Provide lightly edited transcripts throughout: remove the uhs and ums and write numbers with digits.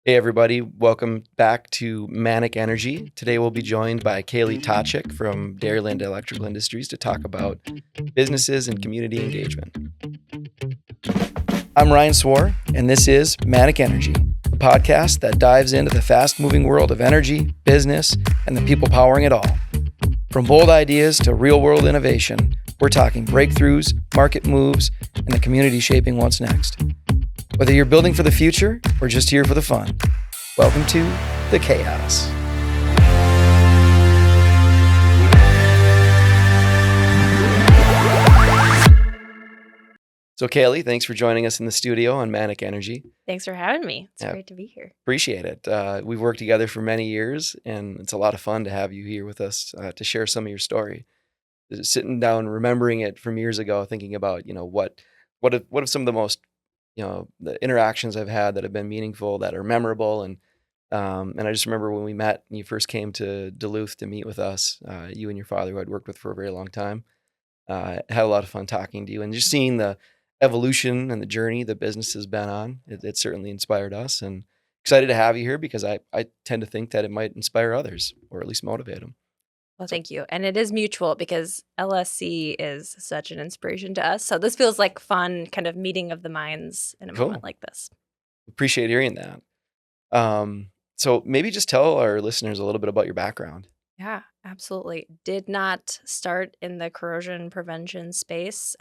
Hey, everybody. Welcome back to Manic Energy. Today, we'll be joined by Kailey Tachick from Dairyland Electrical Industries to talk about businesses and community engagement. I'm Ryan Swar, and this is Manic Energy, a podcast that dives into the fast-moving world of energy, business, and the people powering it all. From bold ideas to real-world innovation, we're talking breakthroughs, market moves, and the community shaping what's next. Whether you're building for the future or just here for the fun, welcome to the chaos. So, Kailey, thanks for joining us in the studio on Manic Energy. Thanks for having me. It's great to be here. Appreciate it. We've worked together for many years, and it's a lot of fun to have you here with us to share some of your story. Just sitting down, remembering it from years ago, thinking about, what have some of the most, the interactions I've had that have been meaningful, that are memorable, and I just remember when we met and you first came to Duluth to meet with us, you and your father, who I'd worked with for a very long time, had a lot of fun talking to you and just seeing the evolution and the journey the business has been on. It certainly inspired us, and excited to have you here because I tend to think that it might inspire others or at least motivate them. Well, thank you. And it is mutual because LSC is such an inspiration to us. So this feels like fun kind of meeting of the minds in a moment like this. Appreciate hearing that. So maybe just tell our listeners a little bit about your background. Yeah, absolutely. Did not start in the corrosion prevention space.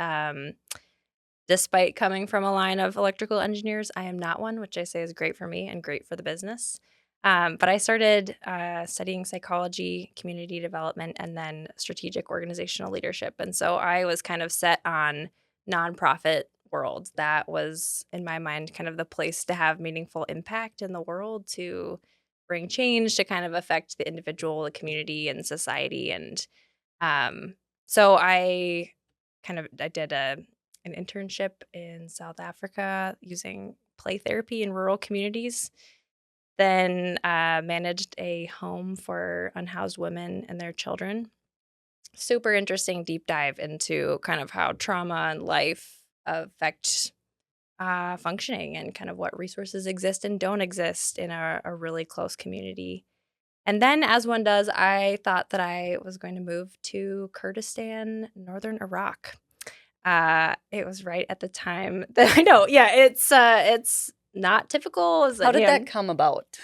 Despite coming from a line of electrical engineers, I am not one, which I say is great for me and great for the business. But I started studying psychology, community development, and then strategic organizational leadership. And so I was kind of set on nonprofit world. That was, in my mind, kind of the place to have meaningful impact in the world, to bring change, to kind of affect the individual, the community, and society. And so I did an internship in South Africa using play therapy in rural communities. Then managed a home for unhoused women and their children. Super interesting deep dive into kind of how trauma and life affect functioning and kind of what resources exist and don't exist in a really close community. And then, as one does, I thought that I was going to move to Kurdistan, northern Iraq. It was right at the time that I know. Yeah, it's not typical. How did that come about?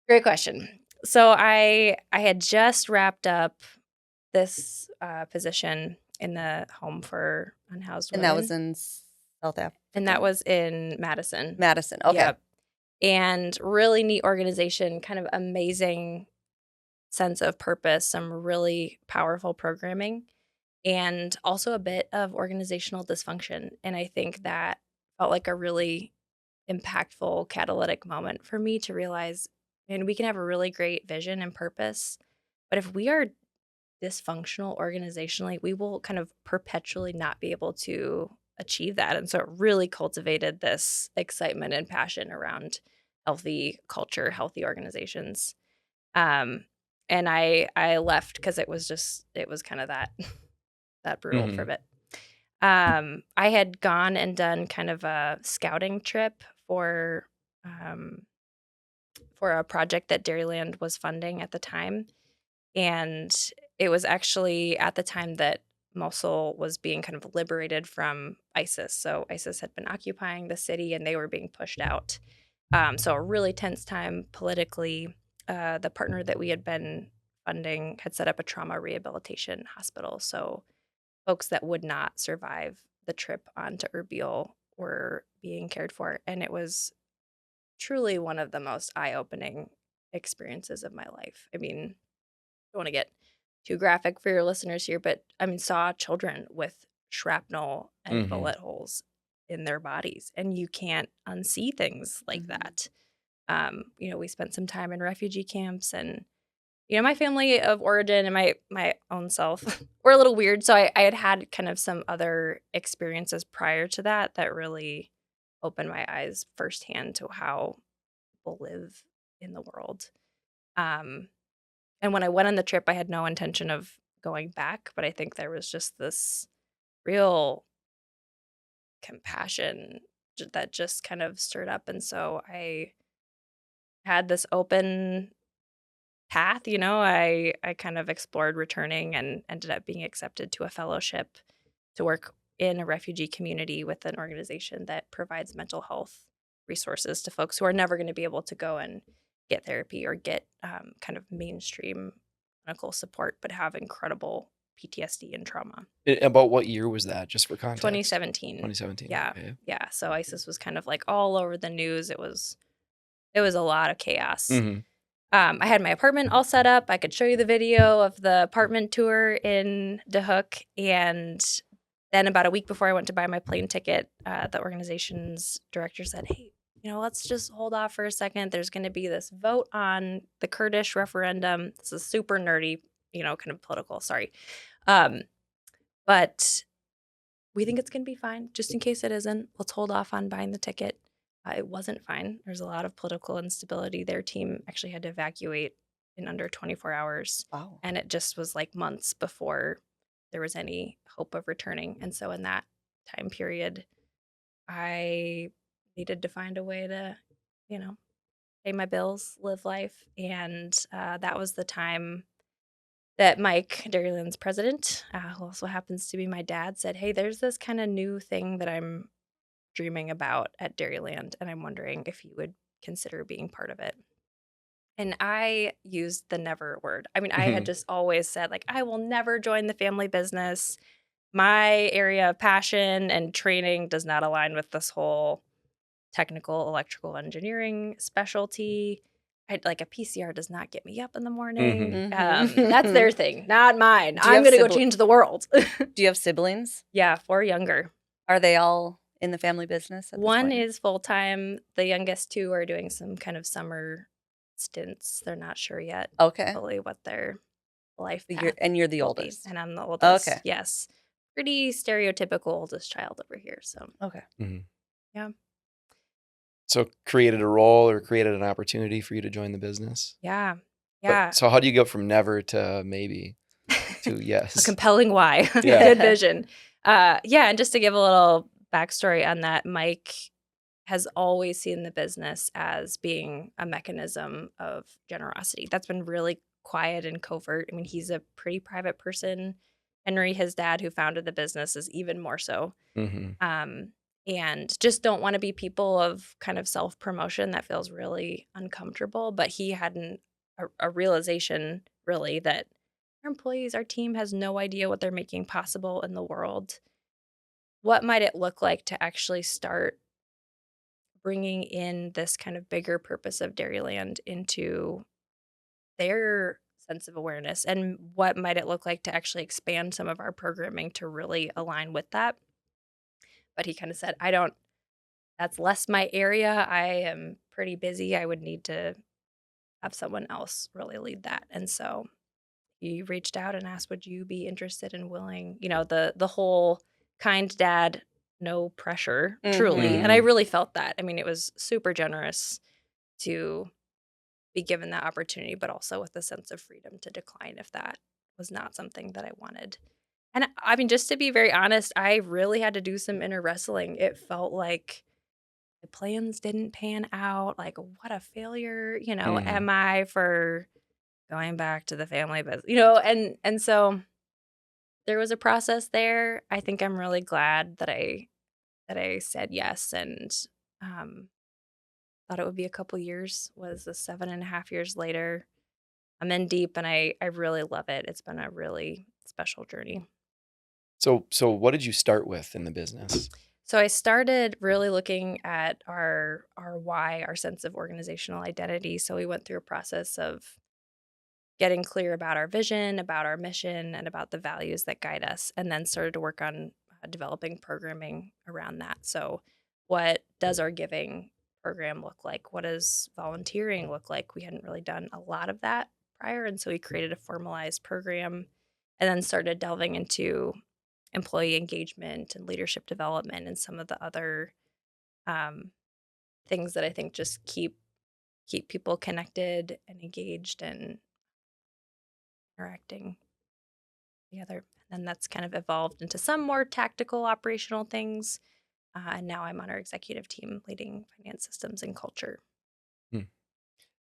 Great question. So I had just wrapped up this position in the home for unhoused women. And that was in South Africa? And that was in Madison. Madison, okay. Yep. And really neat organization, kind of amazing sense of purpose, some really powerful programming, and also a bit of organizational dysfunction. And I think that felt like a really impactful catalytic moment for me to realize, and we can have a really great vision and purpose, but if we are dysfunctional organizationally, we will kind of perpetually not be able to achieve that. And so it really cultivated this excitement and passion around healthy culture, healthy organizations. And I left because it was kind of that brutal for a bit. I had gone and done kind of a scouting trip for a project that Dairyland was funding at the time. And it was actually at the time that Mosul was being kind of liberated from ISIS. So ISIS had been occupying the city and they were being pushed out. So a really tense time politically. The partner that we had been funding had set up a trauma rehabilitation hospital. So folks that would not survive the trip onto Erbil were being cared for. And it was truly one of the most eye-opening experiences of my life. I mean, I don't want to get too graphic for your listeners here, but I mean, saw children with shrapnel and bullet holes in their bodies, and you can't unsee things like that. We spent some time in refugee camps, and my family of origin and my own self were a little weird. So I had kind of some other experiences prior to that really opened my eyes firsthand to how people live in the world. And when I went on the trip, I had no intention of going back, but I think there was just this real compassion that just kind of stirred up. And so I had this open path, I kind of explored returning and ended up being accepted to a fellowship to work in a refugee community with an organization that provides mental health resources to folks who are never going to be able to go and get therapy or get kind of mainstream clinical support, but have incredible PTSD and trauma. About what year was that, just for context? 2017. 2017. Yeah. Okay. Yeah. So ISIS was kind of like all over the news. It was a lot of chaos. Mm-hmm. I had my apartment all set up. I could show you the video of the apartment tour in DeHook. And then about a week before I went to buy my plane ticket, the organization's director said, hey, let's just hold off for a second. There's going to be this vote on the Kurdish referendum. This is super nerdy, kind of political. Sorry. But we think it's going to be fine. Just in case it isn't, let's hold off on buying the ticket. It wasn't fine. There's a lot of political instability. Their team actually had to evacuate in under 24 hours. Wow. And it just was like months before there was any hope of returning. And so in that time period, I needed to find a way to, pay my bills, live life. And that was the time that Mike, Dairyland's president, who also happens to be my dad, said, hey, there's this kind of new thing that I'm dreaming about at Dairyland, and I'm wondering if you would consider being part of it. And I used the never word. I mean, I had just always said, like, I will never join the family business. My area of passion and training does not align with this whole technical electrical engineering specialty. Like a PCR does not get me up in the morning. Mhm. That's their thing, not mine. Do you I'm have going to go change the world. Do you have siblings? Yeah, 4 younger. Are they all in the family business at this One point? is full-time. The youngest 2 are doing some kind of summer stints. They're not sure yet Okay. fully what their life But path you're the will be. oldest. And I'm the oldest. Okay. Yes. Pretty stereotypical oldest child over here. So, Okay. yeah. So created a role or created an opportunity for you to join the business. Yeah. But, Yeah. so how do you go from never to maybe to A yes? compelling why. Yeah. Good vision. Yeah. And just to give a little backstory on that, Mike has always seen the business as being a mechanism of generosity. That's been really quiet and covert. I mean, he's a pretty private person. Henry, his dad, who founded the business, is even more so. Mm-hmm. And just don't want to be people of kind of self-promotion that feels really uncomfortable. But he had a realization, really, that our employees, our team has no idea what they're making possible in the world. What might it look like to actually start bringing in this kind of bigger purpose of Dairyland into their sense of awareness? And what might it look like to actually expand some of our programming to really align with that? But he kind of said, that's less my area. I am pretty busy. I would need to have someone else really lead that. And so he reached out and asked, would you be interested and willing, the whole kind dad, no pressure, truly. And I really felt that. I mean, it was super generous to be given that opportunity, but also with a sense of freedom to decline if that was not something that I wanted. And I mean, just to be very honest, I really had to do some inner wrestling. It felt like the plans didn't pan out. Like, what a failure, am I for going back to the family business, and so there was a process there. I think I'm really glad that I said yes, and thought it would be a couple years. Was the 7.5 years later. I'm in deep, and I really love it. It's been a really special journey. So what did you start with in the business? So I started really looking at our why, our sense of organizational identity. So we went through a process of getting clear about our vision, about our mission, and about the values that guide us, and then started to work on developing programming around that. So what does our giving program look like? What does volunteering look like? We hadn't really done a lot of that prior, and so we created a formalized program and then started delving into employee engagement and leadership development and some of the other things that I think just keep people connected and engaged and interacting together. And that's kind of evolved into some more tactical operational things. And now I'm on our executive team leading finance systems and culture.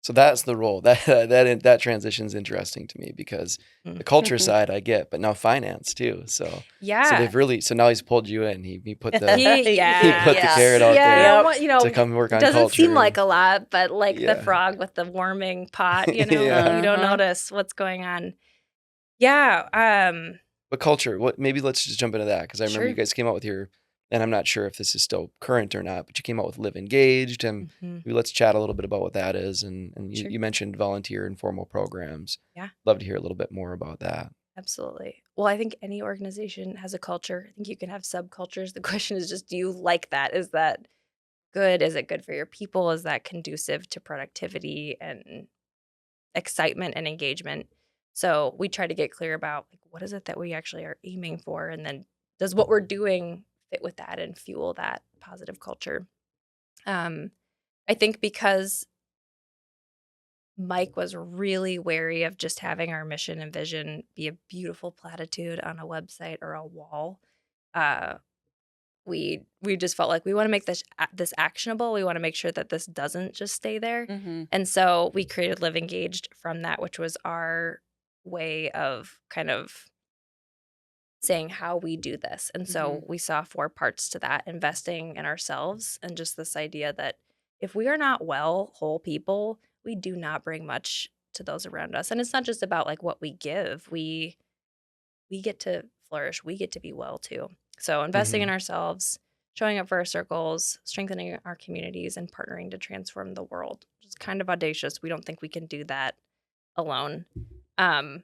So that's the role. That transition's interesting to me because the culture Mhm. side I get, but now finance too. So Yeah. they've really so now he's pulled you in. He put the he Yeah. put the Yeah. carrot out Yeah, there Yep. what to come work on doesn't seem culture like and a lot, but like the yeah. frog with the warming pot, Yeah. you don't Uh-huh. notice what's going on. Yeah, But culture, what maybe let's just jump into that because I remember you sure. guys came out with your and I'm not sure if this is still current or not, but you came out with Live Engaged and Mhm. maybe let's chat a little bit about what that is and you, Sure. you mentioned volunteer and formal programs. Yeah, Love to hear a little bit more about that. absolutely. Well, I think any organization has a culture. I think you can have subcultures. The question is just, do you like that? Is that good? Is it good for your people? Is that conducive to productivity and excitement and engagement? So we try to get clear about like what is it that we actually are aiming for, and then does what we're doing fit with that and fuel that positive culture? Um, I think because Mike was really wary of just having our mission and vision be a beautiful platitude on a website or a wall. Uh, we just felt like we want to make this actionable. We want to make sure that this doesn't just stay there, Mhm. and so we created Live Engaged from that, which was our way of kind of saying how we do this. And so Mhm. we saw four parts to that: investing in ourselves, and just this idea that if we are not well, whole people, we do not bring much to those around us. And it's not just about like what we give. We get to flourish. We get to be well too. So investing in Mhm. ourselves, showing up for our circles, strengthening our communities, and partnering to transform the world. Which is kind of audacious. We don't think we can do that alone. Um,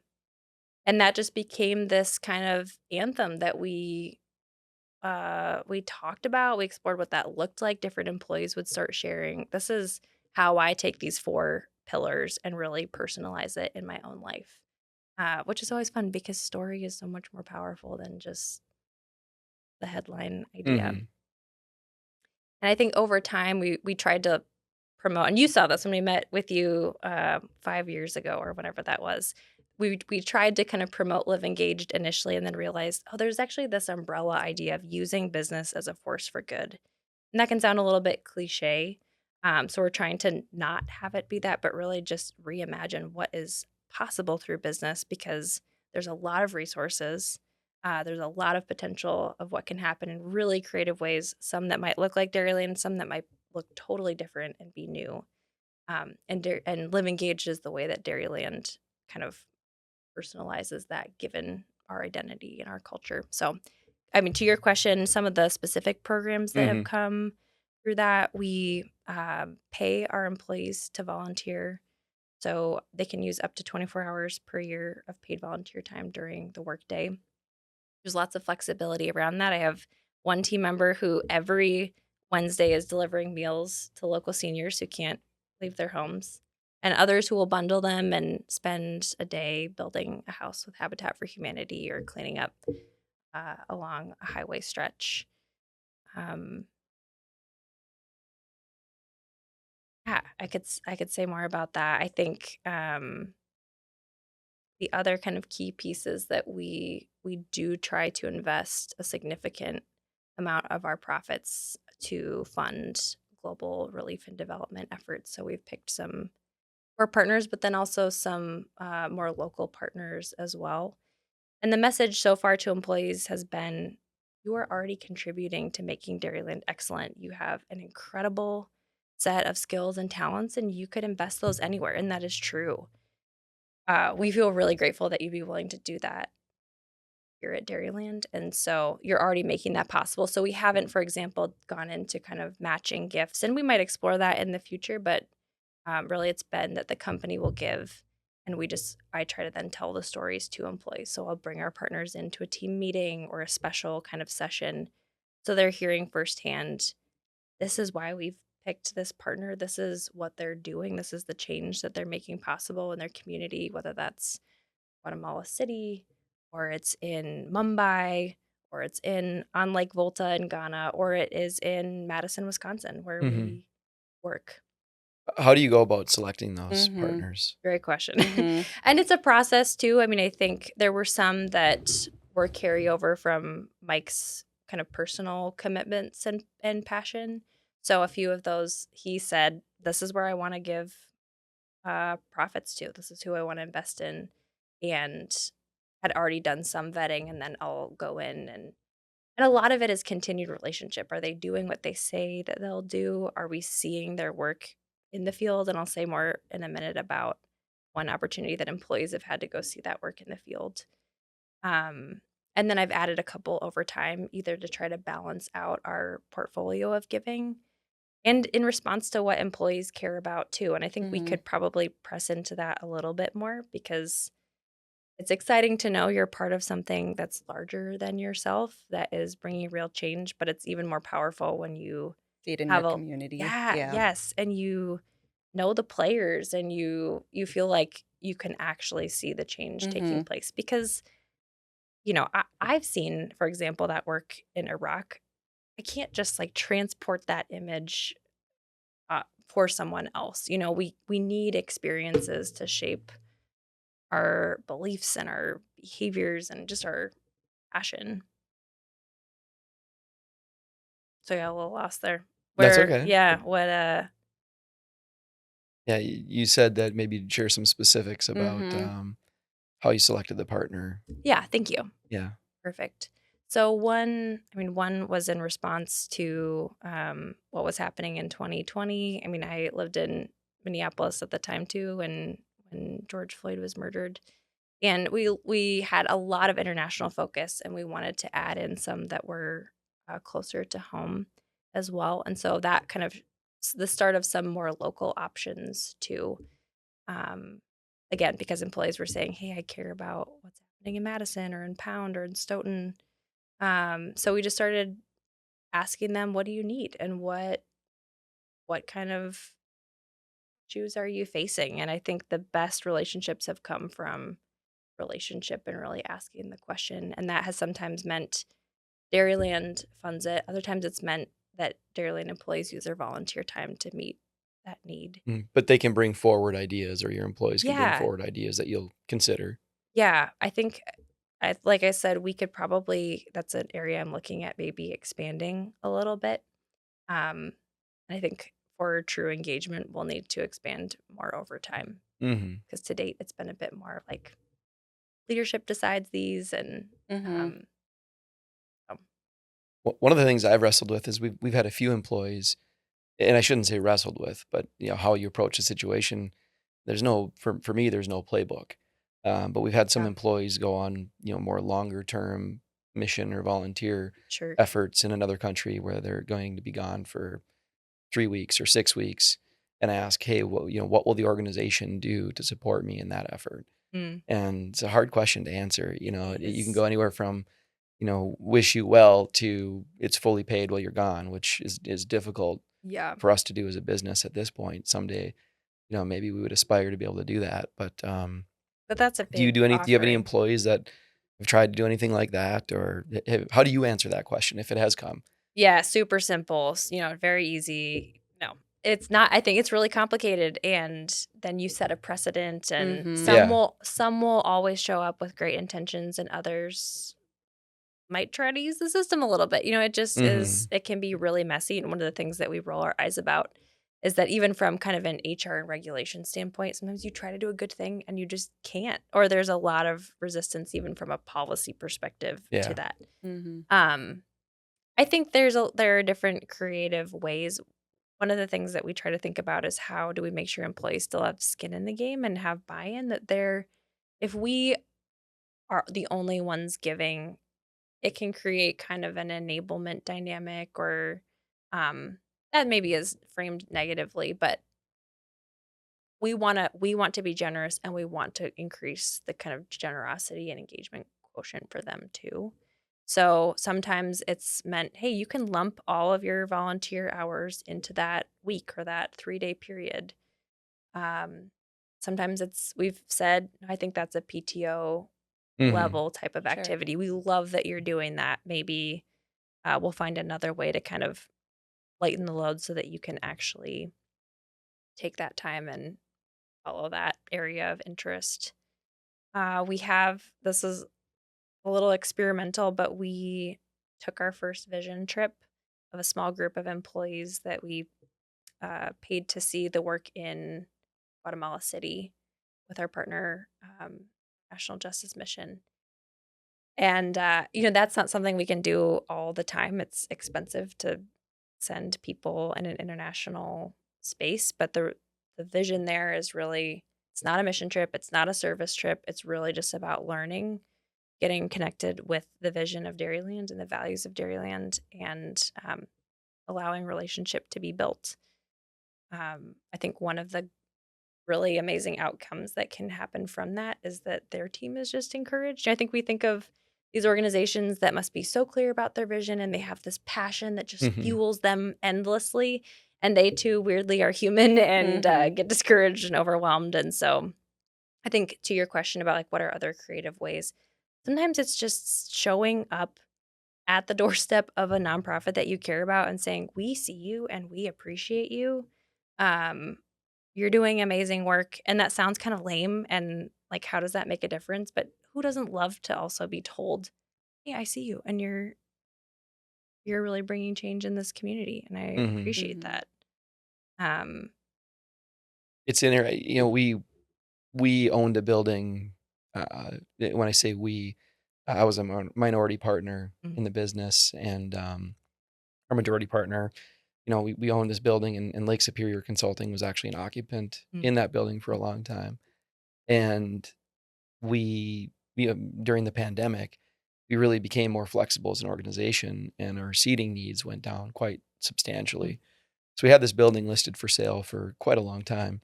and that just became this kind of anthem that we talked about. We explored what that looked like. Different employees would start sharing, this is how I take these four pillars and really personalize it in my own life, which is always fun because story is so much more powerful than just the headline idea. Mhm. And I think over time we tried to promote, and you saw this when we met with you 5 years ago or whatever that was. We tried to kind of promote Live Engaged initially, and then realized, oh, there's actually this umbrella idea of using business as a force for good, and that can sound a little bit cliche. So we're trying to not have it be that, but really just reimagine what is possible through business, because there's a lot of resources. There's a lot of potential of what can happen in really creative ways. Some that might look like Dairyland, some that might look totally different and be new. And Live Engaged is the way that Dairyland kind of personalizes that, given our identity and our culture. So, I mean, to your question, some of the specific programs that have Mhm. come through that, we pay our employees to volunteer. So they can use up to 24 hours per year of paid volunteer time during the workday. There's lots of flexibility around that. I have one team member who every Wednesday is delivering meals to local seniors who can't leave their homes, and others who will bundle them and spend a day building a house with Habitat for Humanity or cleaning up along a highway stretch. Um, yeah, I could say more about that. I think the other kind of key pieces that we do try to invest a significant amount of our profits to fund global relief and development efforts. So we've picked some core partners, but then also some more local partners as well. And the message so far to employees has been, you are already contributing to making Dairyland excellent. You have an incredible set of skills and talents, and you could invest those anywhere. And that is true. We feel really grateful that you'd be willing to do that here at Dairyland. And so you're already making that possible. So we haven't, for example, gone into kind of matching gifts, and we might explore that in the future, but really it's been that the company will give. And I try to then tell the stories to employees. So I'll bring our partners into a team meeting or a special kind of session. So they're hearing firsthand, this is why we've picked this partner. This is what they're doing. This is the change that they're making possible in their community, whether that's Guatemala City, or it's in Mumbai, or it's on Lake Volta in Ghana, or it is in Madison, Wisconsin, where Mhm. we work. How do you go about selecting those Mhm. partners? Great question. Mhm. And it's a process too. I mean, I think there were some that were carryover from Mike's kind of personal commitments and passion. So a few of those, he said, this is where I want to give profits to. This is who I want to invest in, and had already done some vetting, and then I'll go in and a lot of it is continued relationship. Are they doing what they say that they'll do? Are we seeing their work in the field? And I'll say more in a minute about one opportunity that employees have had to go see that work in the field. Um, and then I've added a couple over time, either to try to balance out our portfolio of giving and in response to what employees care about too. And I think we Mhm. could probably press into that a little bit more because it's exciting to know you're part of something that's larger than yourself that is bringing real change, but it's even more powerful when you See it in your have a community. yeah, Yeah. yes, and you know the players and you feel like you can actually see the change taking Mhm. place because I've seen, for example, that work in Iraq. I can't just like transport that image for someone else. We need experiences to shape our beliefs and our behaviors and just our passion. So yeah, a little lost there. That's Where okay. yeah, what Yeah, you said that maybe you'd share some specifics about Mhm. how you selected the partner. yeah, thank you. Yeah. Perfect. So one was in response to what was happening in 2020. I mean, I lived in Minneapolis at the time too, when George Floyd was murdered, and we had a lot of international focus, and we wanted to add in some that were closer to home as well, and so that kind of the start of some more local options too. Um, Again, because employees were saying, "Hey, I care about what's happening in Madison or in Pound or in Stoughton." So we just started asking them, "What do you need, and what kind of issues are you facing?" And I think the best relationships have come from relationship and really asking the question. And that has sometimes meant Dairyland funds it. Other times it's meant that Dairyland employees use their volunteer time to meet that need. But they can bring forward ideas, or your employees can bring Yeah, forward ideas that you'll consider. yeah. I think, like I said, we could probably, that's an area I'm looking at maybe expanding a little bit. Um, I think for true engagement, we'll need to expand more over time Mhm. because to date, it's been a bit more like leadership decides these and Mhm. um, so, One of the things I've wrestled with is we've had a few employees, and I shouldn't say wrestled with, but how you approach a situation. There's no for me. There's no playbook, but we've had some yeah, employees go on more longer term mission or volunteer sure. efforts in another country where they're going to be gone for 3 weeks or 6 weeks, and I ask, hey, what will the organization do to support me in that effort? Mm, And it's a hard question to answer. it You can is. go anywhere from wish you well to it's fully paid while you're gone, which is difficult Yeah. for us to do as a business at this point. Someday, maybe we would aspire to be able to do that. But But that's a big do you have any offering. employees that have tried to do anything like that, or how do you answer that question if it has come? Yeah, super simple, very easy. No, it's not. I think it's really complicated, and then you set a precedent, and Mhm. some will always show up with great intentions, and others might try to use the system a little bit. It just is. Hmm. It can be really messy, and one of the things that we roll our eyes about is that even from kind of an HR and regulation standpoint, sometimes you try to do a good thing and you just can't, or there's a lot of resistance even from a policy perspective to Yeah. that. Mhm. Um, I think there are different creative ways. One of the things that we try to think about is how do we make sure employees still have skin in the game and have buy-in that they're if we are the only ones giving, it can create kind of an enablement dynamic or um that maybe is framed negatively, but we want to be generous and we want to increase the kind of generosity and engagement quotient for them too. So sometimes it's meant, hey, you can lump all of your volunteer hours into that week or that 3-day period. Um, Sometimes we've said, I think that's a PTO Hmm. level type of Sure. activity. We love that you're doing that. Maybe we'll find another way to kind of lighten the load so that you can actually take that time and follow that area of interest. This is a little experimental, but we took our first vision trip of a small group of employees that we paid to see the work in Guatemala City with our partner, National Justice Mission. And, that's not something we can do all the time. It's expensive to send people in an international space, but the vision there is really it's not a mission trip, it's not a service trip. It's really just about learning, getting connected with the vision of Dairyland and the values of Dairyland, and allowing relationship to be built. I think one of the really amazing outcomes that can happen from that is that their team is just encouraged. I think we think of these organizations that must be so clear about their vision and they have this passion that just Hmm. fuels them endlessly. And they too, weirdly, are human and Mhm. get discouraged and overwhelmed. And so I think to your question about like what are other creative ways, sometimes it's just showing up at the doorstep of a nonprofit that you care about and saying, "We see you and we appreciate you. Um, you're doing amazing work." And that sounds kind of lame and like, how does that make a difference? But who doesn't love to also be told, "Hey, I see you and you're really bringing change in this community, and I Hmm. appreciate Mhm. that." Um, It's in there. We owned a building. When I say we, I was a minority partner mm, in the business, and our majority partner, we owned this building, and Lake Superior Consulting was actually an occupant mm, in that building for a long time. And during the pandemic, we really became more flexible as an organization, and our seating needs went down quite mm, substantially. So we had this building listed for sale for quite a long time,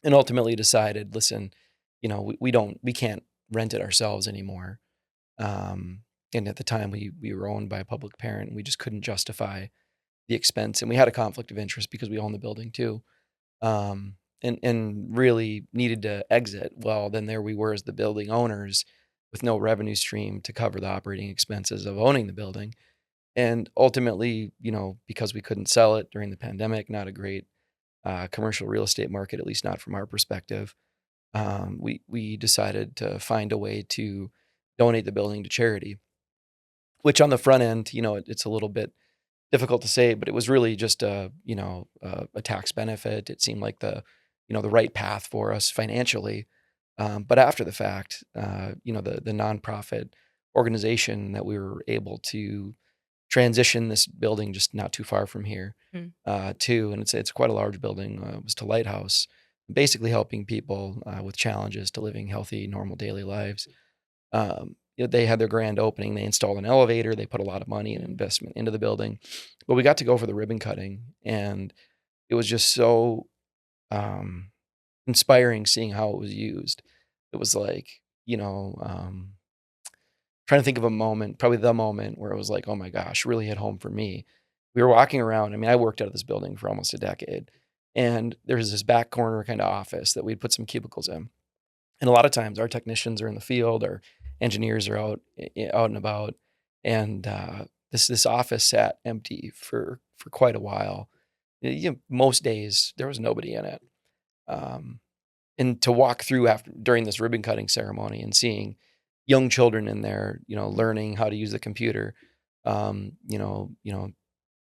and ultimately decided, listen, we can't rent it ourselves anymore. Um, and at the time, we were owned by a public parent, and we just couldn't justify the expense, and we had a conflict of interest because we own the building too, and really needed to exit. Well, then there we were as the building owners with no revenue stream to cover the operating expenses of owning the building. And ultimately, because we couldn't sell it during the pandemic, not a great commercial real estate market, at least not from our perspective, we decided to find a way to donate the building to charity. Which on the front end, it's a little bit difficult to say, but it was really just a tax benefit. It seemed like the right path for us financially. But after the fact, the nonprofit organization that we were able to transition this building just not too far from here mm, to, and it's quite a large building, was to Lighthouse, basically helping people with challenges to living healthy, normal daily lives. They had their grand opening. They installed an elevator. They put a lot of money and Mm. investment into the building, but we got to go for the ribbon cutting, and it was just so um, inspiring seeing how it was used. It was like, trying to think of a moment, probably the moment where it was like, oh my gosh, really hit home for me. We were walking around. I mean, I worked out of this building for almost a decade, and there's this back corner kind of office that we'd put some cubicles in. And a lot of times our technicians are in the field, our engineers are out and about, and this office sat empty for quite a while. Most days there was nobody in it. Um, and to walk through after during this ribbon cutting ceremony and seeing young children in there, learning how to use the computer,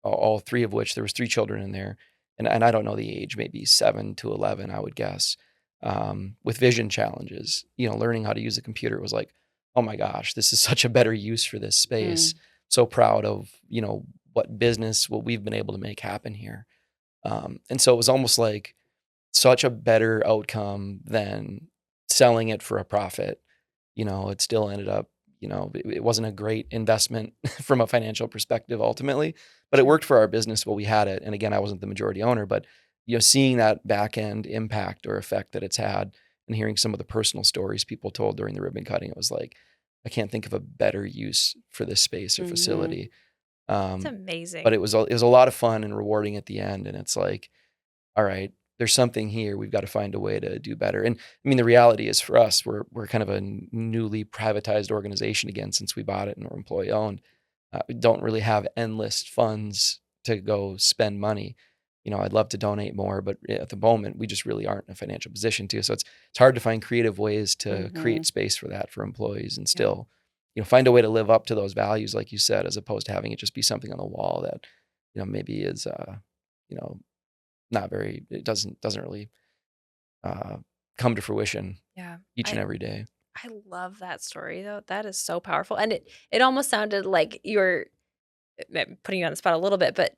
all three of which there was three children in there, and I don't know the age, maybe 7 to 11, I would guess, with vision challenges. Learning how to use a computer was like, "Oh my gosh, this is such a better use for this space." Mm. So proud of, what we've been able to make happen here. And so it was almost like such a better outcome than selling it for a profit. It still ended up, it wasn't a great investment from a financial perspective ultimately, but it Sure. worked for our business while we had it. And again, I wasn't the majority owner, but seeing that back end impact or effect that it's had and hearing some of the personal stories people told during the ribbon cutting, it was like, I can't think of a better use for this space or Mhm. facility. it's But amazing. it was a lot of fun and rewarding at the end. And it's like, all right, there's something here. We've got to find a way to do better. And I mean, the reality is for us, we're kind of a newly privatized organization again since we bought it and we're employee owned. We don't really have endless funds to go spend money. I'd love to donate more, but at the moment, we just really aren't in a financial position to. So it's hard to find creative ways to create Mhm. space for that for employees and Yeah. still, find a way to live up to those values, like you said, as opposed to having it just be something on the wall that, maybe is, you know, not very it doesn't really uh, come to fruition Yeah. each and I every day. I love that story though. That is so powerful. And it almost sounded like you're putting you on the spot a little bit, but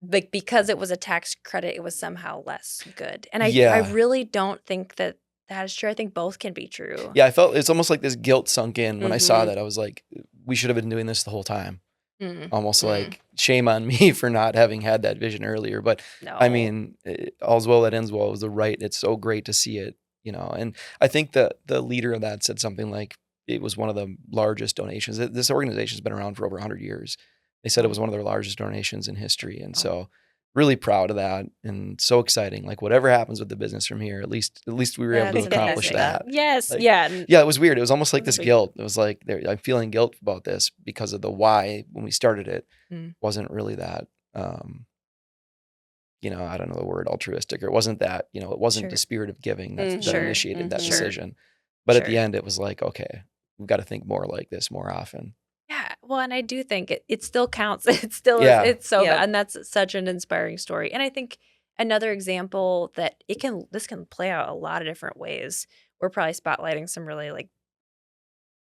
like because it was a tax credit, it was somehow less good. And I Yeah. really don't think that that is true. I think both can be true. Yeah, I felt it's almost like this guilt sunk in when I saw Mhm. that. I was like, we should have been doing this the whole time. Mm, Almost Mm. like shame on me for not having had that vision earlier. But I no. mean, all's well that ends well. It was the right. It's so great to see it, you know. And I think the leader of that said something like it was one of the largest donations. This organization's been around for over 100 years. They said it Oh, was one of their largest donations in history, and wow. so really proud of that and so exciting. Like whatever happens with the business from here, at least we were able That's to accomplish amazing. that. Yes. Like, Yeah. And yeah, it was weird. It was almost like that's a this big deal. guilt. It was like I'm feeling guilt about this because of the why when we started it Mm, wasn't really that um I don't know the word altruistic, or it wasn't that, it wasn't the sure. spirit of giving that Mhm. Sure. initiated that Mhm. Sure. decision. But at the Sure. end it was like, okay, we've got to think more like this more often. Yeah, well, and I do think it still counts. It still is. Yeah. It's so Yep. and that's such an inspiring story. And I think another example that this can play out a lot of different ways. We're probably spotlighting some really like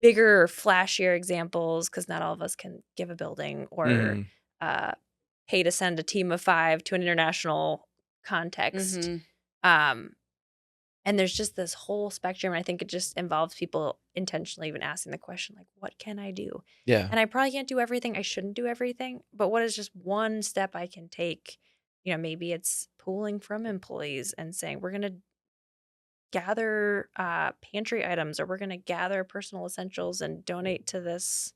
bigger or flashier examples because not all of us can give a building or Mhm. uh, pay to send a team of 5 to an international context. Mhm. Um, and there's just this whole spectrum. I think it just involves people intentionally even asking the question, like, what can I do? Yeah. And I probably can't do everything. I shouldn't do everything. But what is just one step I can take? Maybe it's pooling from employees and saying, we're going to gather pantry items or we're going to gather personal essentials and donate to this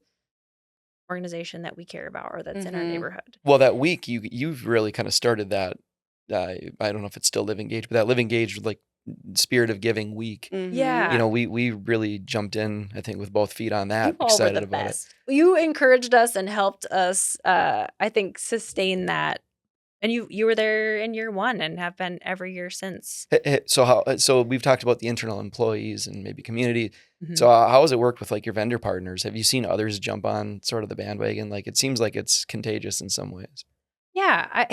organization that we care about or that's in our Mhm. neighborhood. Well, that week you've really kind of started that I don't know if it's still Live Engaged, but that Live Engaged like spirit of giving week. Mhm. Yeah. We really jumped in, I think, with both feet on You that, all were excited the about it. best. You encouraged us and helped us, I think, sustain that. And you were there in year 1 and have been every year since. So we've talked about the internal employees and maybe community. Mhm. So how has it worked with like your vendor partners? Have you seen others jump on sort of the bandwagon? Like it seems like it's contagious in some ways. Yeah,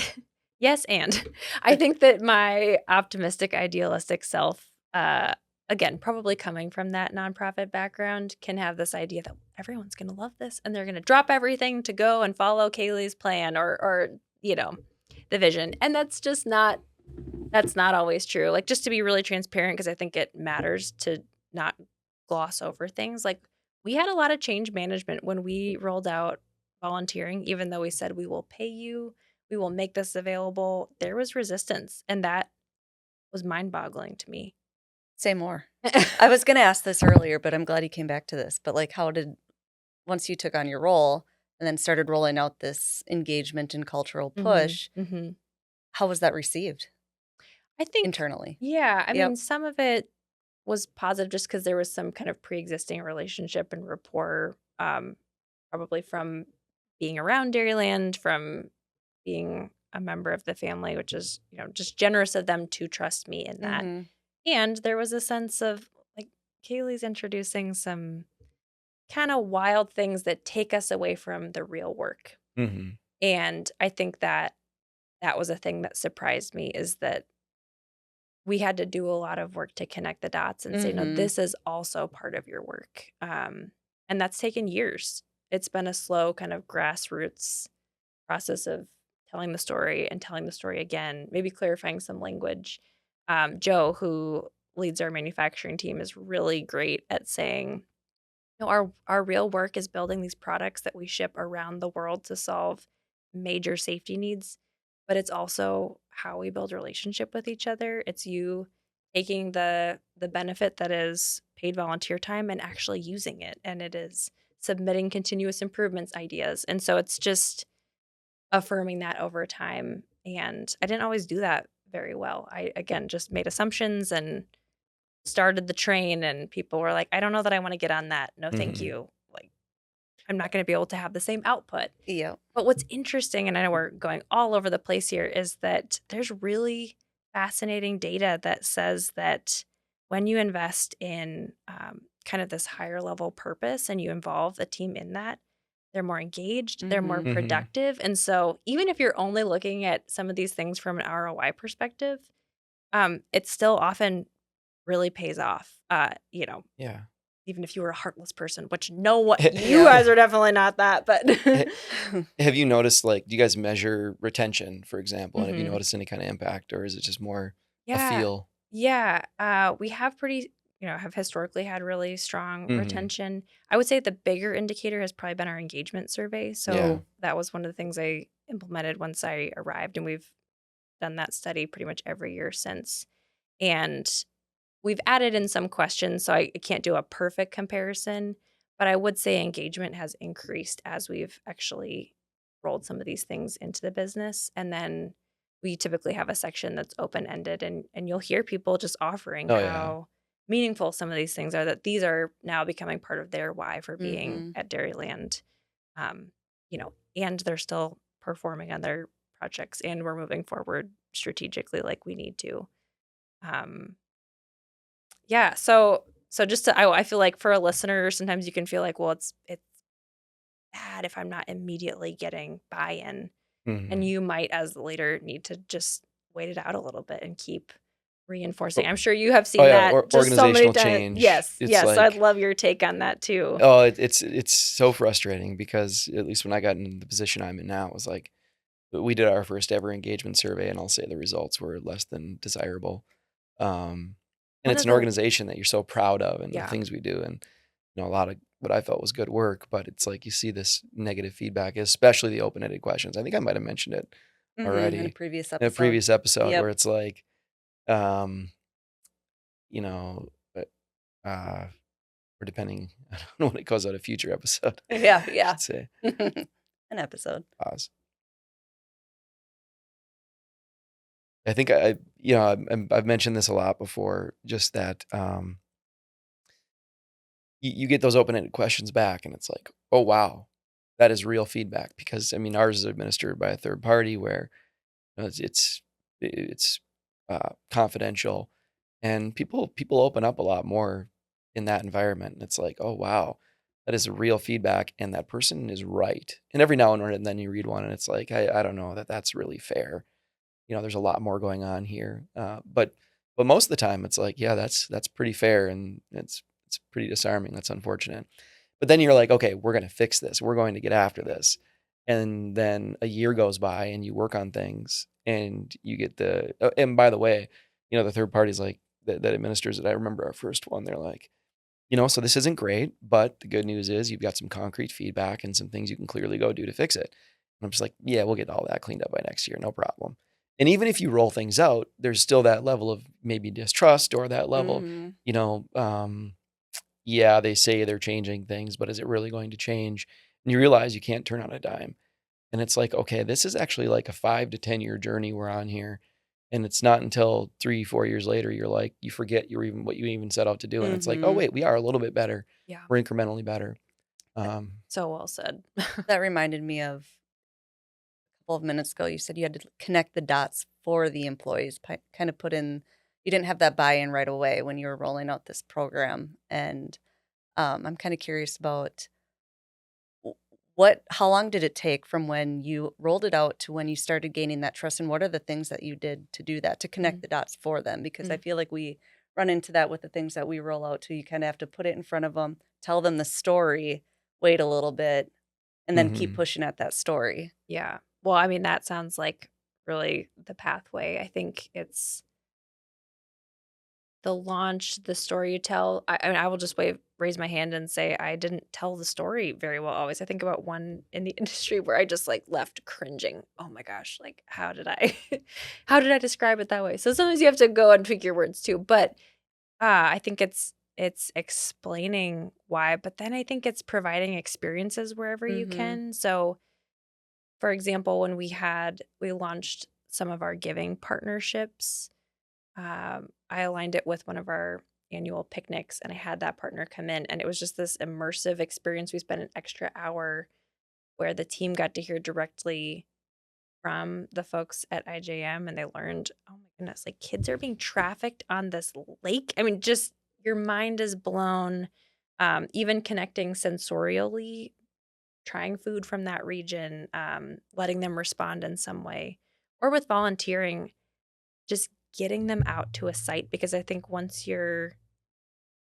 yes, and I think that my optimistic, idealistic self, again, probably coming from that nonprofit background, can have this idea that everyone's gonna love this and they're gonna drop everything to go and follow Kaylee's plan or the vision. And that's not always true. Like, just to be really transparent, because I think it matters to not gloss over things. Like, we had a lot of change management when we rolled out volunteering, even though we said we will pay you, we will make this available. There was resistance, and that was mind-boggling to me. Say more. I was gonna ask this earlier, but I'm glad you came back to this. But like, once you took on your role and then started rolling out this engagement and cultural Mhm, push, mhm. how was that received I think, internally? yeah, I Yep. mean, some of it was positive just because there was some kind of pre-existing relationship and rapport, probably from being around Dairyland, from being a member of the family, which is, just generous of them to trust me in that. Mhm. And there was a sense of like Kaylee's introducing some kind of wild things that take us away from the real work. Hmm. And I think that that was a thing that surprised me is that we had to do a lot of work to connect the dots and say, no, Mhm. this is also part of your work. And that's taken years. It's been a slow kind of grassroots process of telling the story and telling the story again, maybe clarifying some language. Joe, who leads our manufacturing team, is really great at saying, no, our real work is building these products that we ship around the world to solve major safety needs, but it's also how we build relationship with each other. It's you taking the benefit that is paid volunteer time and actually using it, and it is submitting continuous improvements ideas. And so it's just affirming that over time. And I didn't always do that very well. I again just made assumptions and started the train and people were like, "I don't know that I wanna get on that. No, thank Hmm. you." Like, I'm not gonna be able to have the same output. Yep. But what's interesting, and I know we're going all over the place here, is that there's really fascinating data that says that when you invest in, kind of this higher level purpose and you involve a team in that, they're more engaged, they're more Mhm. Hmm. productive, and so even if you're only looking at some of these things from an ROI perspective, it still often really pays off. Yeah. Even if you were a heartless person, which no one, you Yeah. guys are definitely not that, but Have you noticed, like, do you guys measure retention, for example? And have you Mhm. noticed any kind of impact, or is it just more a yeah, feel? yeah. We have have historically had really strong Hmm. retention. I would say the bigger indicator has probably been our engagement survey. Yeah. So that was one of the things I implemented once I arrived, and we've done that study pretty much every year since. And we've added in some questions, so I can't do a perfect comparison, but I would say engagement has increased as we've actually rolled some of these things into the business. And then we typically have a section that's open-ended, and you'll hear people just offering Oh, yeah. how meaningful some of these things are, that these are now becoming part of their why for being Mhm. at Dairyland. And they're still performing on their projects, and we're moving forward strategically like we need to. Um, yeah, so just to I feel like for a listener, sometimes you can feel like, well, it's bad if I'm not immediately getting buy-in, and Hmm. you might, as the leader, need to just wait it out a little bit and keep reinforcing. I'm sure you have Oh, seen yeah, that just so many organizational times. change. Yes, It's yes, so I'd like, love your take on that too. oh, it's so frustrating because at least when I got in the position I'm in now, it was like we did our first ever engagement survey, and I'll say the results were less than desirable. Um, and One it's of an the organization that you're so proud of and the Yeah. things we do, and a lot of what I felt was good work, but it's like you see this negative feedback, especially the open-ended questions. I think I might have mentioned it Mhm. In a already previous in a episode. previous episode Yep. where it's like, um, you know, uh, or depending, I don't know when it goes out, a future episode, Yeah, I yeah. should say. An episode. Pause. I think I've mentioned this a lot before, just that you get those open-ended questions back, and it's like, oh wow, that is real feedback. Because I mean, ours is administered by a third party where it's confidential, and people open up a lot more in that environment. And it's like, oh wow, that is real feedback, and that person is right. And every now and then you read one, and it's like, I don't know that that's really fair. There's a lot more going on here. But most of the time, it's like, yeah, that's pretty fair, and it's pretty disarming. That's unfortunate. But then you're like, okay, we're going to fix this. We're going to get after this. And then a year goes by, and you work on things, and you get and by the way, the third parties like that administers it. I remember our first one. They're like, so this isn't great, but the good news is you've got some concrete feedback and some things you can clearly go do to fix it. And I'm just like, yeah, we'll get all that cleaned up by next year, no problem. And even if you roll things out, there's still that level of maybe distrust, or that level, Mhm. you know, yeah, they say they're changing things, but is it really going to change? And you realize you can't turn on a dime. And it's like, okay, this is actually like a 5 to 10 year journey we're on here. And it's not until 3, 4 years later, you're like, you forget what you even set out to do. And it's like, oh, Mhm. wait, we are a little bit better. Yeah. We're incrementally better. Um, So well said. That reminded me of a couple of minutes ago. You said you had to connect the dots for the employees, kind of put in, you didn't have that buy-in right away when you were rolling out this program. And I'm kind of curious about how long did it take from when you rolled it out to when you started gaining that trust? And what are the things that you did to do that, to connect Mhm, the dots for them? Because I mhm. feel like we run into that with the things that we roll out too. You kind of have to put it in front of them, tell them the story, wait a little bit, and then keep mhm, pushing at that story. Yeah. Well, I mean, that sounds like really the pathway. I think it's the launch, the story you tell. I mean, I will just raise my hand and say I didn't tell the story very well always. I think about one in the industry where I just like left cringing. Oh my gosh, like how did I how did I describe it that way? So sometimes you have to go and tweak your words too. But I think it's explaining why, but then I think it's providing experiences wherever you Mhm. can. So for example, when we launched some of our giving partnerships, I aligned it with one of our annual picnics, and I had that partner come in, and it was just this immersive experience. We spent an extra hour where the team got to hear directly from the folks at IJM, and they learned, oh my goodness, like kids are being trafficked on this lake. I mean, just your mind is blown. Even connecting sensorially, trying food from that region, letting them respond in some way, or with volunteering, just getting them out to a site, because I think once you're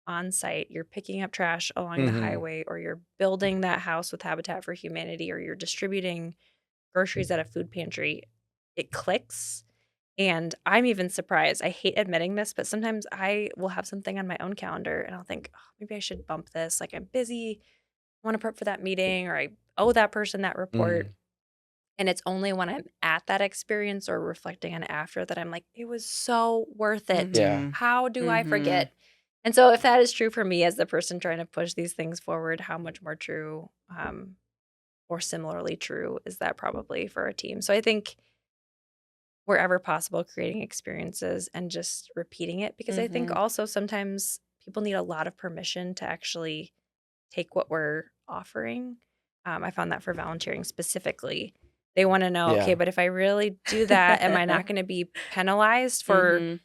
on site, you're picking up trash along the Mhm. highway, or you're building that house with Habitat for Humanity, or you're distributing groceries at a food pantry, it clicks. And I'm even surprised. I hate admitting this, but sometimes I will have something on my own calendar and I'll think, oh, maybe I should bump this. Like, I'm busy, I want to prep for that meeting, or I owe that person that report. Mhm. And it's only when I'm at that experience or reflecting on it after that I'm like, it was so worth it. Yeah. How do I Mm-hmm. forget? And so, if that is true for me as the person trying to push these things forward, how much more true, or similarly true, is that probably for a team? So, I think wherever possible, creating experiences and just repeating it, because I think Mm-hmm. also sometimes people need a lot of permission to actually take what we're offering. I found that for volunteering specifically. They want to know, okay, Yeah. but if I really do that, am I not going to be penalized for Mm-hmm.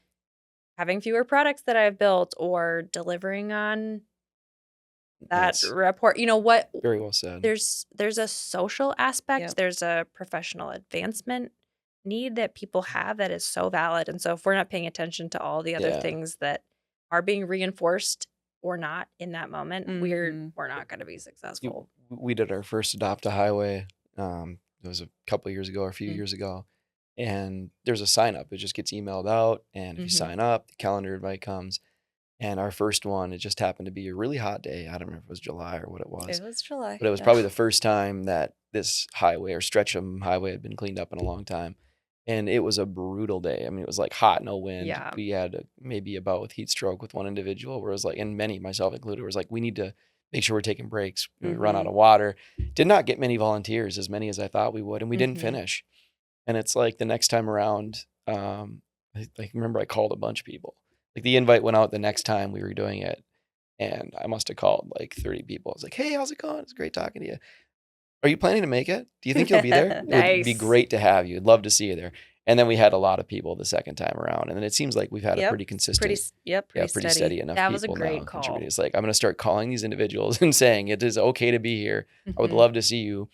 having fewer products that I've built or delivering on that That's report? You know what? very well said. There's a social aspect, Yep. there's a professional advancement need that people have that is so valid. And so if we're not paying attention to all the other Yeah. things that are being reinforced or not in that moment, Mm-hmm. we're not going to be You successful. we did our first Adopt a Highway, it was a couple years ago or a few Mm. years ago, and there's a sign up. It just gets emailed out, and if you Mhm. sign up, the calendar invite comes. And our first one, it just happened to be a really hot day. I don't remember if it was July or what it was, It was July. but it was Yeah. probably the first time that this highway or stretch of highway had been cleaned up in a long time. And it was a brutal day. I mean, it was like hot, no wind. Yeah. We had maybe a bout with heat stroke with one individual where it was like, and many, myself included, was like, we need to make sure we're taking breaks. We run out Mhm. of water. Did not get many volunteers, as many as I thought we would, and we didn't Mhm. finish. And it's like the next time around, I remember I called a bunch of people. Like the invite went out the next time we were doing it, and I must have called like 30 people. I was like, "Hey, how's it going? It's great talking to you. Are you planning to make it? Do you think you'll be there? It would be Nice. great to have you. I'd love to see you there." And then we had a lot of people the second time around, and then it seems like we've had a Yep. pretty consistent, Yep. yeah, Pretty pretty steady. steady enough That was a people great now call. contributing. It's like I'm gonna start calling these individuals and saying it is okay to be here. I would Mhm. love to see you.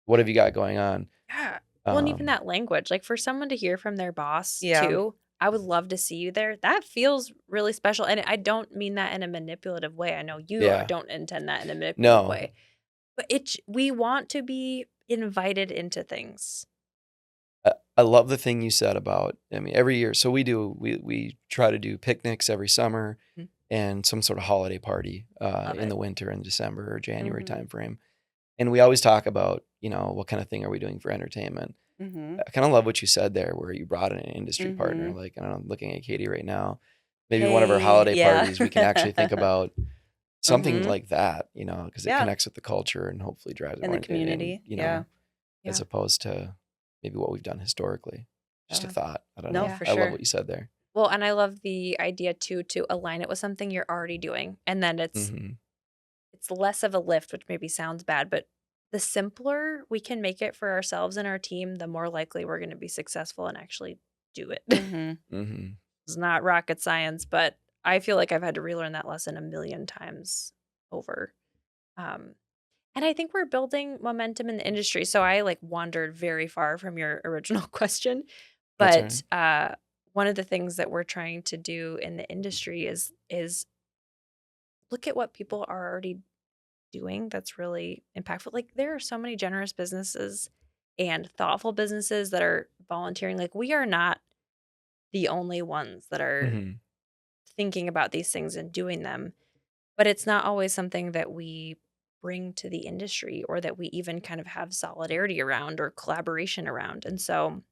What have you got going on? Yeah. Well, and even Um, that language, like for someone to hear from their boss Yeah. too, I would love to see you there. That feels really special. And I don't mean that in a manipulative way. I know you yeah, don't intend that in a manipulative no, way. But we want to be invited into things. I love the thing you said about. I mean, every year, so we try to do picnics every summer Mhm. and some sort of holiday party Love in it. the winter in December or January Mhm. timeframe. And we always talk about, what kind of thing are we doing for entertainment? Mhm. I kind of love what you said there, where you brought in an industry partner. Mhm. Like, I don't know, I'm looking at Katie right now. Maybe one of our Hey. holiday Yeah. parties, we can actually think about something Mhm. like that, because it Yeah. connects with the culture and hopefully drives In more, the community. Yeah. as Yeah. opposed to maybe what we've done historically. Just a Yeah. thought. I don't No, know. Yeah. for I love sure. what you said there. Well, and I love the idea too to align it with something you're already doing. And then Hmm. it's less of a lift, which maybe sounds bad, but the simpler we can make it for ourselves and our team, the more likely we're going to be successful and actually do it. Mhm. Hmm. It's not rocket science, but I feel like I've had to relearn that lesson a million times over. Um, and I think we're building momentum in the industry. So I like wandered very far from your original question, That's but right. one of the things that we're trying to do in the industry is look at what people are already doing that's really impactful. Like there are so many generous businesses and thoughtful businesses that are volunteering. Like we are not the only ones that are Hmm. thinking about these things and doing them, but it's not always something that we bring to the industry or that we even kind of have solidarity around or collaboration around. And so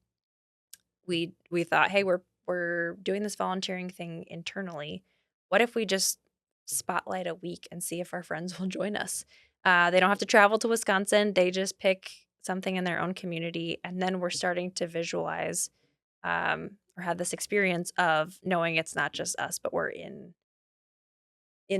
we thought, hey, we're doing this volunteering thing internally. What if we just spotlight a week and see if our friends will join us? They don't have to travel to Wisconsin. They just pick something in their own community, and then we're starting to visualize or have this experience of knowing it's not just us, but we're in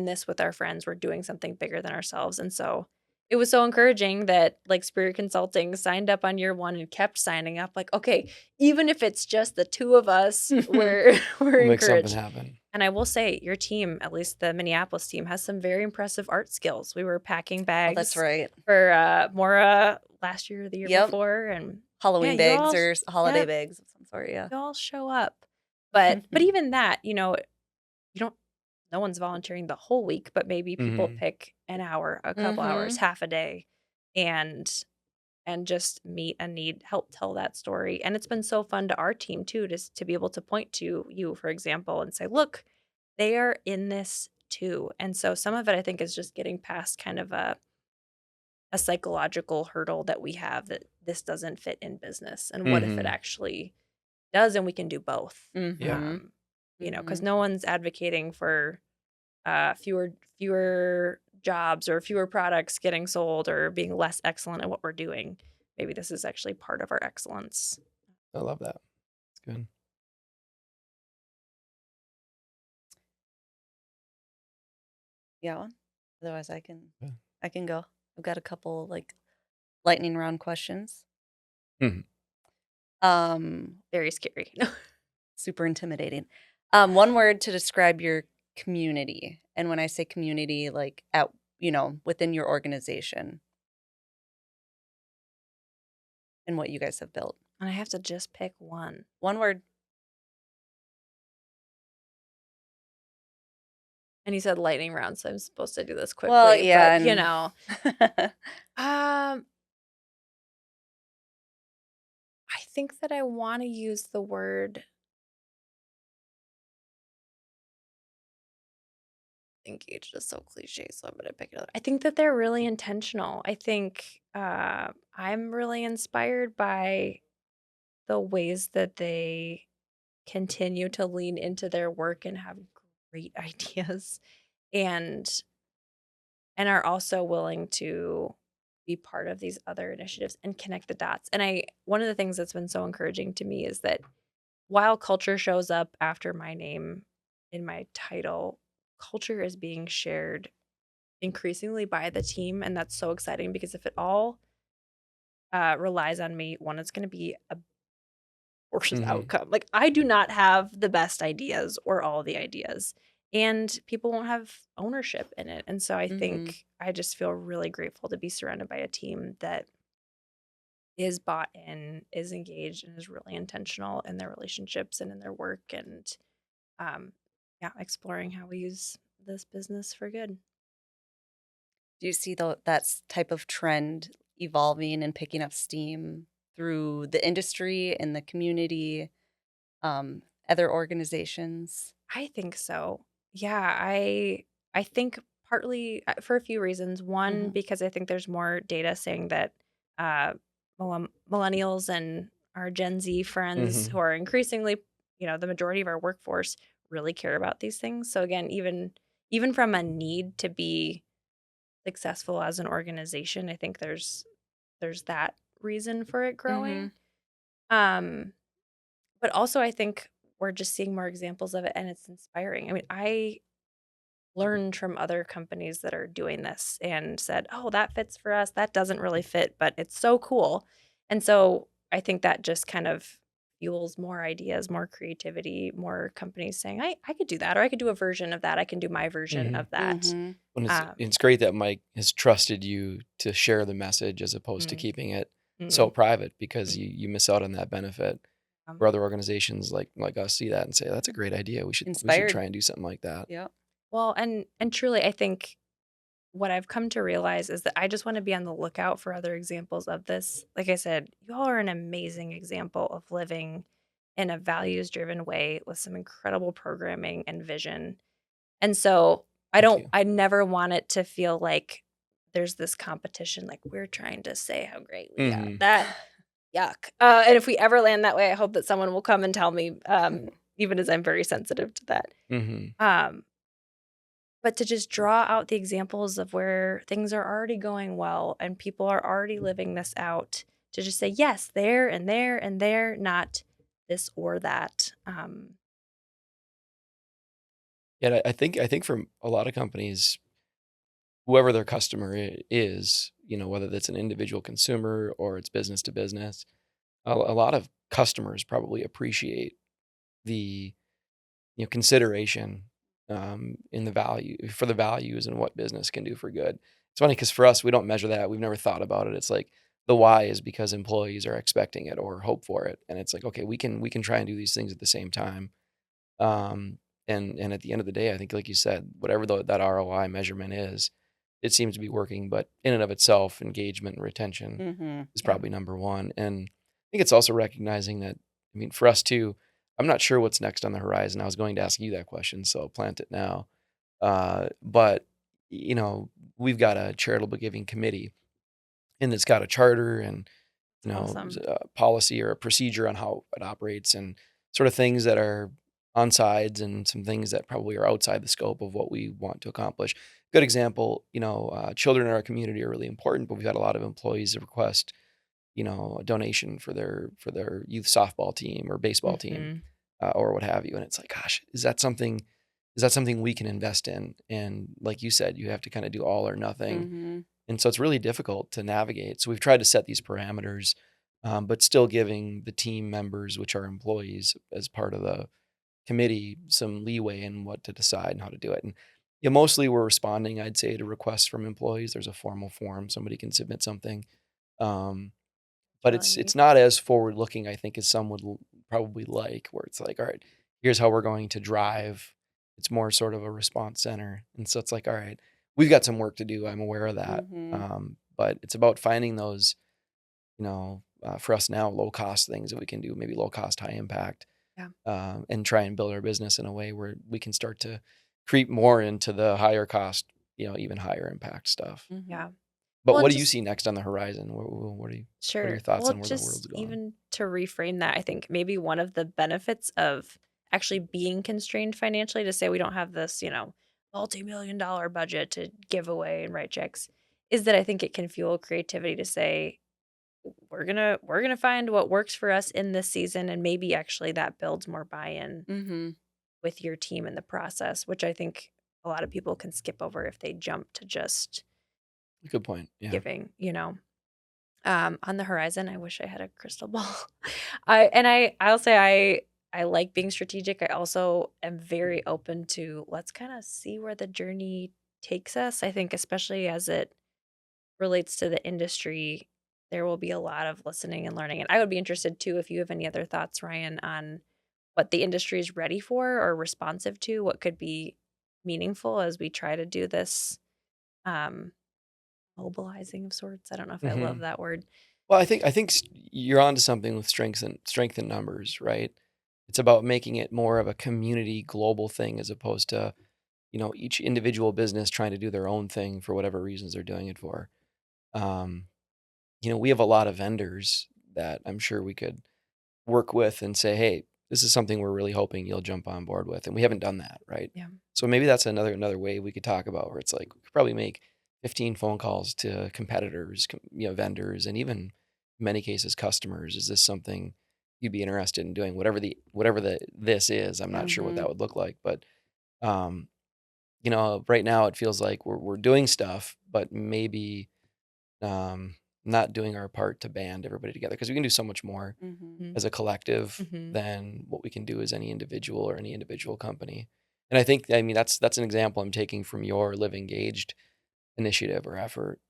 this with our friends. We're doing something bigger than ourselves. And so it was so encouraging that like Spirit Consulting signed up on year one and kept signing up. Like, okay, even if it's just the two of us, we're We'll make something encouraged. happen. And I will say, your team, at least the Minneapolis team, has some very impressive art skills. We were packing Oh, that's bags right. for Mora last year or the year Yep. before, and Halloween yeah, you bags all, or holiday yep, bags of some sort. Yeah. you all show up. But even that, you don't no one's volunteering the whole week, but maybe people Mhm. pick an hour, a couple hours, half a day, and just meet a need, help tell that story. And it's been so fun to our team too, just to be able to point to you, for example, and say, look, they are in this too. And so some of it I think is just getting past kind of a psychological hurdle that we have that this doesn't fit in business. And what if it Mhm. actually does and we can do both? Yeah. Mm-hmm. Because Mm-hmm. no one's advocating for fewer jobs or fewer products getting sold or being less excellent at what we're doing. Maybe this is actually part of our excellence. I love that. It's good. Yeah. One. Otherwise, I can Yeah. I can go. I've got a couple like lightning round questions. Mhm. Very scary. Super intimidating. One word to describe your community, and when I say community, like at within your organization and what you guys have built. And I have to just pick one. One word. And he said lightning round, so I'm supposed to do this Well, quickly. yeah, But I think that I want to use the word engaged is so cliche, so I'm gonna pick another. I think that they're really intentional. I think I'm really inspired by the ways that they continue to lean into their work and have great ideas and are also willing to be part of these other initiatives and connect the dots. And one of the things that's been so encouraging to me is that while culture shows up after my name in my title, culture is being shared increasingly by the team, and that's so exciting because if it all relies on me, one, it's going to be a worse Mhm. outcome. Like I do not have the best ideas or all the ideas, and people won't have ownership in it. And so I Mm-hmm. think I just feel really grateful to be surrounded by a team that is bought in, is engaged, and is really intentional in their relationships and in their work, and um, yeah, exploring how we use this business for good. Do you see that type of trend evolving and picking up steam through the industry and the community, other organizations? I think so. Yeah, I think partly for a few reasons. One, Mm-hmm. because I think there's more data saying that uh, millennials and our Gen Z friends who Mhm. are increasingly, the majority of our workforce really care about these things. So again, even from a need to be successful as an organization, I think there's that reason for it Mm-hmm. growing. Um, but also I think we're just seeing more examples of it and it's inspiring. I mean, I learned from other companies that are doing this and said, "Oh, that fits for us. That doesn't really fit, but it's so cool." And so I think that just kind of fuels more ideas, more creativity, more companies saying, I could do that, or I could do a version of that. I can do my version Mhm. of that. Mm-hmm. And Um, it's great that Mike has trusted you to share the message as opposed to mm, keeping it so mm, private because mm, you miss out on that benefit um, where other organizations like us see that and say, "That's a great idea. We should Inspired. try and do something like that." Yep. well, and truly, I think what I've come to realize is that I just want to be on the lookout for other examples of this. Like I said, you all are an amazing example of living in a values driven way with some incredible programming and vision. And so Thank you. I never want it to feel like there's this competition, like we're trying to say how great we are. Mhm. That yuck. And if we ever land that way, I hope that someone will come and tell me, even as I'm very sensitive to that. Mhm. Um, but to just draw out the examples of where things are already going well and people are already living this out, to just say, yes, there and there and there, not this or that. Yeah, I think for a lot of companies, whoever their customer is, whether that's an individual consumer or it's business to business, a lot of customers probably appreciate the consideration in the value for the values and what business can do for good. It's funny because for us, we don't measure that. We've never thought about it. It's like the why is because employees are expecting it or hope for it, and it's like okay, we can try and do these things at the same time. And at the end of the day, I think, like you said, whatever that ROI measurement is, it seems to be working. But in and of itself, engagement and retention Mm-hmm. is Yeah. probably number one. And I think it's also recognizing that, I mean, for us too, I'm not sure what's next on the horizon. I was going to ask you that question, so I'll plant it now. But, you know, we've got a charitable giving committee, and it's got a charter and, you know, Awesome. a policy or a procedure on how it operates, and sort of things that are on sides and some things that probably are outside the scope of what we want to accomplish. Good example, you know, children in our community are really important, but we've had a lot of employees that request, you know, a donation for their youth softball team or baseball team, Mhm. or what have you. And it's like, gosh, is that something we can invest in? And like you said, you have to kind of do all or nothing. Mm-hmm. And so it's really difficult to navigate. So we've tried to set these parameters, but still giving the team members, which are employees, as part of the committee, some leeway in what to decide and how to do it. And yeah, mostly we're responding, I'd say, to requests from employees. There's a formal form, somebody can submit something. Um, but Really it's neat. not as forward looking, I think, as some would probably like, where it's like, all right, here's how we're going to drive. It's more sort of a response center, and so it's like, all right, we've got some work to do. I'm aware of that, Mm-hmm. but it's about finding those, you know, for us now, low cost things that we can do, maybe low cost, high impact, Yeah. and try and build our business in a way where we can start to creep more into the higher cost, you know, even higher impact stuff. Mm-hmm. Yeah. But Well, what and do you just see next on the horizon? What are your sure. thoughts Well, on where the world's just going? even to reframe that, I think maybe one of the benefits of actually being constrained financially to say we don't have this, multi-million-dollar budget to give away and write checks is that I think it can fuel creativity to say we're gonna find what works for us in this season, and maybe actually that builds more buy-in Mm-hmm. with your team in the process, which I think a lot of people can skip over if they jump to just Good point. Yeah. giving. On the horizon, I wish I had a crystal ball. I'll say I like being strategic. I also am very open to let's kind of see where the journey takes us. I think especially as it relates to the industry, there will be a lot of listening and learning. And I would be interested too if you have any other thoughts, Ryan, on what the industry is ready for or responsive to, what could be meaningful as we try to do this um mobilizing of sorts. I don't know if I love hmm that word. Well, I think you're onto something with strength in numbers, right? It's about making it more of a community global thing as opposed to, you know, each individual business trying to do their own thing for whatever reasons they're doing it for. Um, you know, we have a lot of vendors that I'm sure we could work with and say, hey, this is something we're really hoping you'll jump on board with, and we haven't done that, right? Yeah. So maybe that's another way we could talk about, where it's like we could probably make 15 phone calls to competitors, you know, vendors, and even in many cases customers. Is this something you'd be interested in doing? Whatever the this is, I'm not sure what Mm-hmm. that would look like, but um, you know, right now it feels like we're doing stuff, but maybe um, not doing our part to band everybody together, because we can do so much more Mm-hmm. as a collective Mm-hmm. than what we can do as any individual or any individual company. And I think, I mean, that's an example I'm taking from your Live Engaged initiative or effort.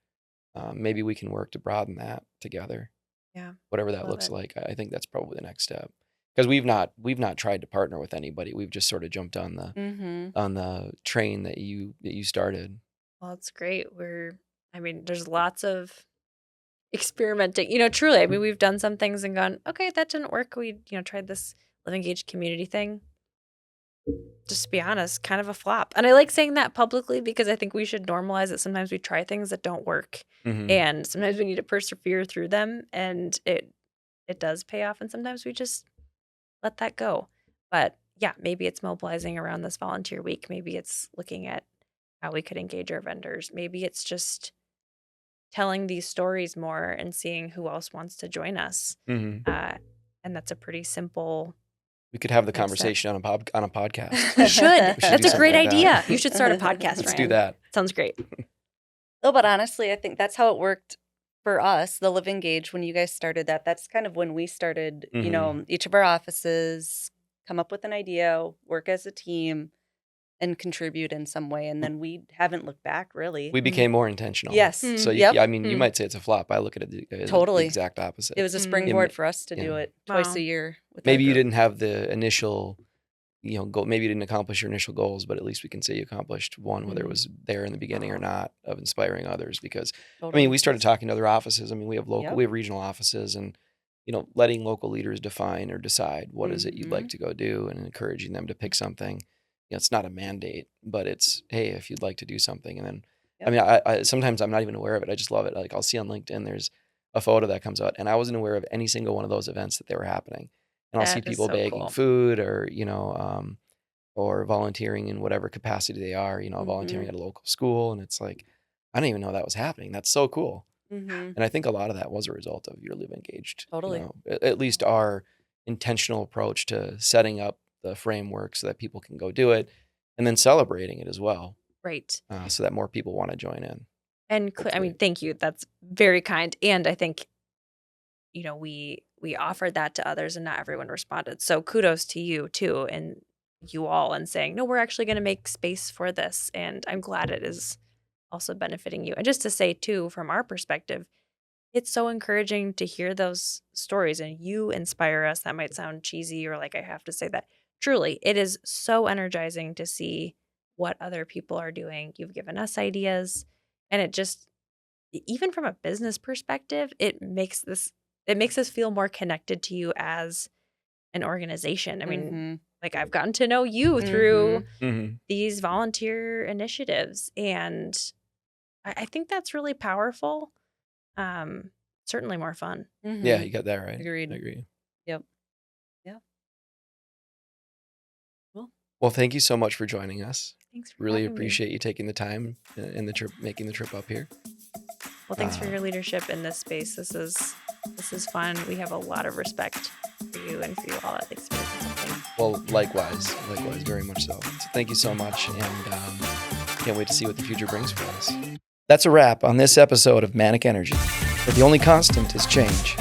Maybe we can work to broaden that together, Yeah. whatever that Love looks it. like. I think that's probably the next step, because we've not tried to partner with anybody. We've just sort of jumped on the Mm-hmm. train that you started. Well, it's great. There's lots of experimenting. Truly, I mean, we've done some things and gone, okay, that didn't work. We tried this Live Engaged community thing. Just to be honest, kind of a flop. And I like saying that publicly because I think we should normalize that sometimes we try things that don't work. hmm And sometimes we need to persevere through them and it does pay off. And sometimes we just let that go. But yeah, maybe it's mobilizing around this volunteer week. Maybe it's looking at how we could engage our vendors. Maybe it's just telling these stories more and seeing who else wants to join us. hmm Uh, and that's a pretty simple We could have the next step. conversation on a podcast. We should. We should That's do a something great like that. idea. You should start a podcast, Let's Ryan. do that. Sounds great. No, but honestly, I think that's how it worked for us, the Live Engage, when you guys started that. That's kind of when we started, hmm each of our offices come up with an idea, work as a team, and contribute in some way. And then we haven't looked back, really. We became more intentional. Yes. So Yep. I mean, you Hmm. might say it's a flop. I look at it as the Totally. exact opposite. It was a Mm. springboard It for us to do yeah. it twice Wow. a year with Maybe our you group. didn't have the initial maybe you didn't accomplish your initial goals, but at least we can say you accomplished one, whether it was there in the beginning or not, of inspiring others. Because Totally. we started talking to other offices. We have Yep. we have regional offices, and letting local leaders define or decide what is it you'd like to go do, and encouraging them to pick something. It's not a mandate, but it's, hey, if you'd like to do something. And then, Yep. I sometimes I'm not even aware of it. I just love it. Like, I'll see on LinkedIn, there's a photo that comes out, and I wasn't aware of any single one of those events that they were happening. And I'll see That is people so baking cool. food, or volunteering in whatever capacity they are, volunteering at a local school. And it's like, I didn't even know that was happening. That's so cool. Mm-hmm. And I think a lot of that was a result of Your Live Engaged. Totally. At least our intentional approach to setting up the framework so that people can go do it, and then celebrating it as well, Right. so that more people want to join in. And Hopefully. thank you. That's very kind. And I think, we offered that to others and not everyone responded. So kudos to you too, and you all, and saying, no, we're actually going to make space for this. And I'm glad it is also benefiting you. And just to say too, from our perspective, it's so encouraging to hear those stories, and you inspire us. That might sound cheesy or like I have to say that. Truly, it is so energizing to see what other people are doing. You've given us ideas, and it just, even from a business perspective, it makes us feel more connected to you as an organization. Like, I've gotten to know you through these volunteer initiatives, and I think that's really powerful. Certainly more fun. Yeah, you got that right. Agreed. I agree. Yep. Yeah. Well, thank you so much for joining us. Thanks for Really having me. appreciate you taking the time and the trip, making the trip up here. Well, thanks for your leadership in this space. This is fun. We have a lot of respect for you and for you all at Experience Something. Well, likewise, very much so. So thank you so much, and can't wait to see what the future brings for us. That's a wrap on this episode of Manic Energy, where the only constant is change.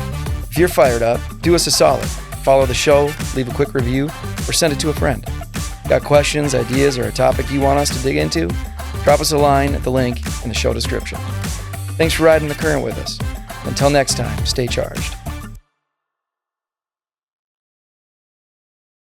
If you're fired up, do us a solid. Follow the show, leave a quick review, or send it to a friend. Got questions, ideas, or a topic you want us to dig into? Drop us a line at the link in the show description. Thanks for riding the current with us. Until next time, stay charged.